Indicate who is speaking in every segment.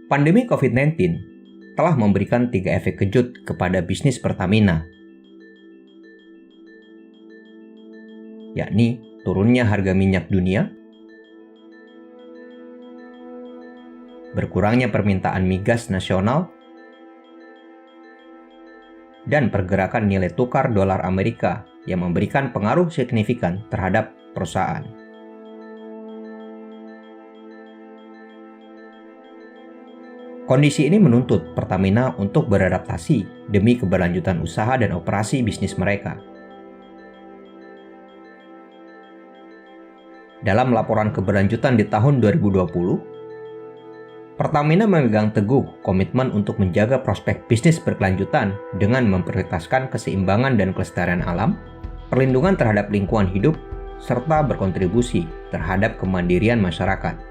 Speaker 1: Pandemi COVID-19 telah memberikan 3 efek kejut kepada bisnis Pertamina, yakni turunnya harga minyak dunia, berkurangnya permintaan migas nasional, dan pergerakan nilai tukar dolar Amerika yang memberikan pengaruh signifikan terhadap perusahaan. Kondisi ini menuntut Pertamina untuk beradaptasi demi keberlanjutan usaha dan operasi bisnis mereka. Dalam laporan keberlanjutan di tahun 2020, Pertamina memegang teguh komitmen untuk menjaga prospek bisnis berkelanjutan dengan memprioritaskan keseimbangan dan kelestarian alam, perlindungan terhadap lingkungan hidup, serta berkontribusi terhadap kemandirian masyarakat.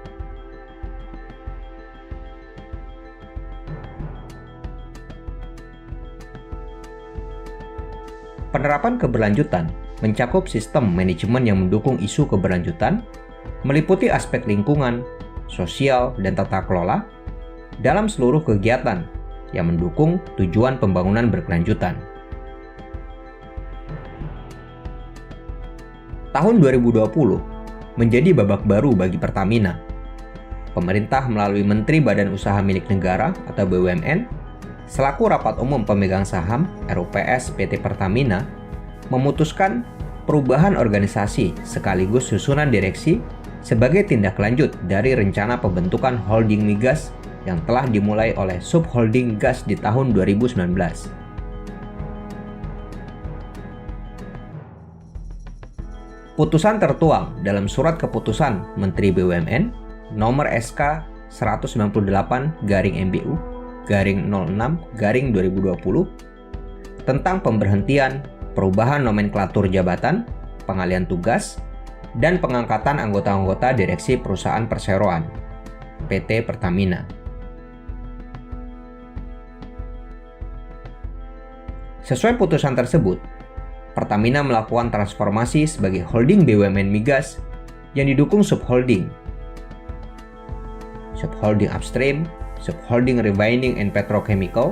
Speaker 1: Penerapan keberlanjutan mencakup sistem manajemen yang mendukung isu keberlanjutan, meliputi aspek lingkungan, sosial, dan tata kelola dalam seluruh kegiatan yang mendukung tujuan pembangunan berkelanjutan. Tahun 2020 menjadi babak baru bagi Pertamina. Pemerintah melalui Menteri Badan Usaha Milik Negara atau BUMN selaku Rapat Umum Pemegang Saham RUPS PT Pertamina memutuskan perubahan organisasi sekaligus susunan direksi sebagai tindak lanjut dari rencana pembentukan holding migas yang telah dimulai oleh subholding gas di tahun 2019. Putusan tertuang dalam Surat Keputusan Menteri BUMN nomor SK 198-MBU/06/2020 tentang pemberhentian, perubahan nomenklatur jabatan, pengalihan tugas, dan pengangkatan anggota-anggota direksi perusahaan perseroan PT Pertamina. Sesuai putusan tersebut, Pertamina melakukan transformasi sebagai holding BUMN migas yang didukung subholding upstream, subholding refining and petrochemical,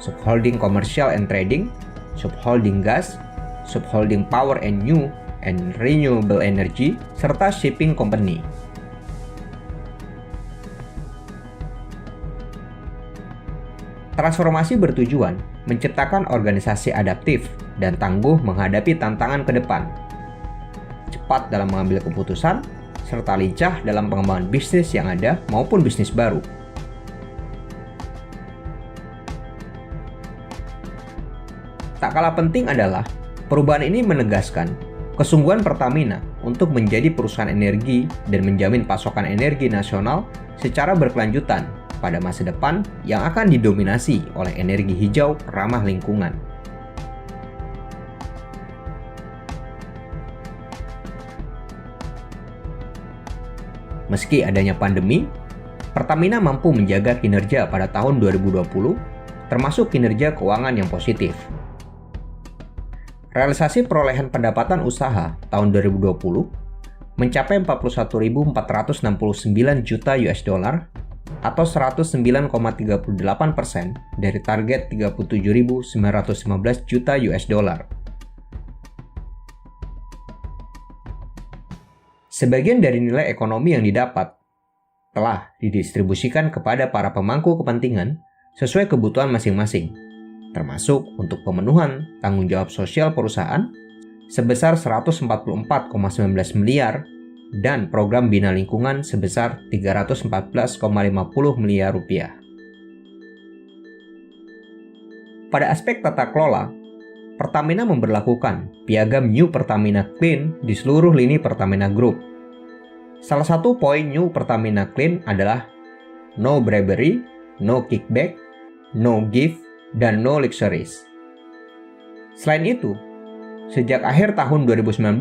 Speaker 1: subholding commercial and trading, subholding gas, subholding power and new and renewable energy, serta shipping company. Transformasi bertujuan menciptakan organisasi adaptif dan tangguh menghadapi tantangan ke depan, cepat dalam mengambil keputusan, serta lincah dalam pengembangan bisnis yang ada maupun bisnis baru. Tak kalah penting adalah perubahan ini menegaskan kesungguhan Pertamina untuk menjadi perusahaan energi dan menjamin pasokan energi nasional secara berkelanjutan pada masa depan yang akan didominasi oleh energi hijau ramah lingkungan. Meski adanya pandemi, Pertamina mampu menjaga kinerja pada tahun 2020, termasuk kinerja keuangan yang positif. Realisasi perolehan pendapatan usaha tahun 2020 mencapai 41.469 juta US dollar atau 109,38% dari target 37.915 juta US dollar. Sebagian dari nilai ekonomi yang didapat telah didistribusikan kepada para pemangku kepentingan sesuai kebutuhan masing-masing, termasuk untuk pemenuhan tanggung jawab sosial perusahaan sebesar 144,19 miliar dan program bina lingkungan sebesar 314,50 miliar rupiah. Pada aspek tata kelola, Pertamina memberlakukan piagam New Pertamina Clean di seluruh lini Pertamina Group. Salah satu poin New Pertamina Clean adalah no bribery, no kickback, no gift, dan no luxuries. Selain itu, sejak akhir tahun 2019,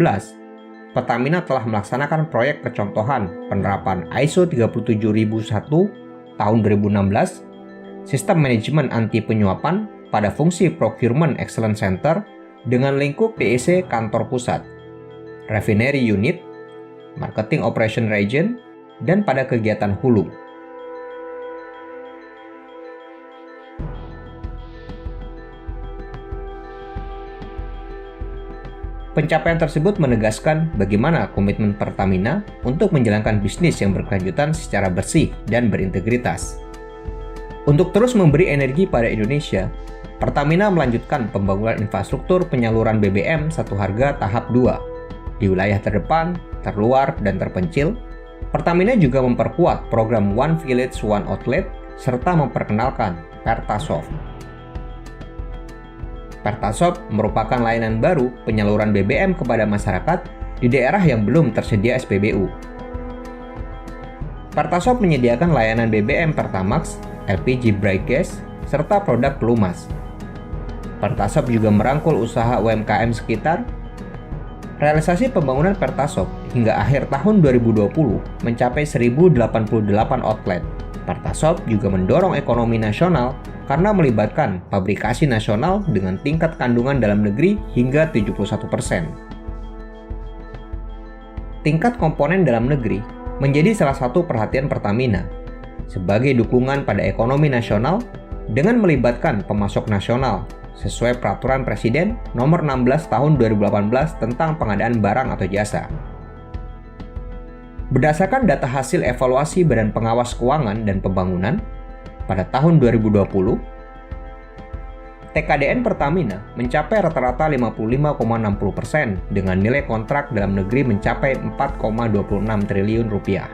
Speaker 1: Pertamina telah melaksanakan proyek percontohan penerapan ISO 37001 tahun 2016, sistem manajemen anti penyuapan pada fungsi Procurement Excellence Center dengan lingkup DEC kantor pusat, Refinery Unit, Marketing Operation Region, dan pada kegiatan hulu. Pencapaian tersebut menegaskan bagaimana komitmen Pertamina untuk menjalankan bisnis yang berkelanjutan secara bersih dan berintegritas. Untuk terus memberi energi pada Indonesia, Pertamina melanjutkan pembangunan infrastruktur penyaluran BBM satu harga tahap 2 di wilayah terdepan, terluar, dan terpencil. Pertamina juga memperkuat program One Village One Outlet serta memperkenalkan Pertasoft. Pertasoft merupakan layanan baru penyaluran BBM kepada masyarakat di daerah yang belum tersedia SPBU. Pertasoft menyediakan layanan BBM Pertamax, LPG Bright Gas, serta produk pelumas. Pertasoft juga merangkul usaha UMKM sekitar. Realisasi pembangunan Pertasoft hingga akhir tahun 2020 mencapai 1088 outlet. Pertasoft juga mendorong ekonomi nasional karena melibatkan pabrikasi nasional dengan tingkat kandungan dalam negeri hingga 71%. Tingkat komponen dalam negeri menjadi salah satu perhatian Pertamina sebagai dukungan pada ekonomi nasional dengan melibatkan pemasok nasional sesuai Peraturan Presiden Nomor 16 Tahun 2018 tentang pengadaan barang atau jasa. Berdasarkan data hasil evaluasi Badan Pengawas Keuangan dan Pembangunan, pada tahun 2020, TKDN Pertamina mencapai rata-rata 55,60% dengan nilai kontrak dalam negeri mencapai 4,26 triliun rupiah.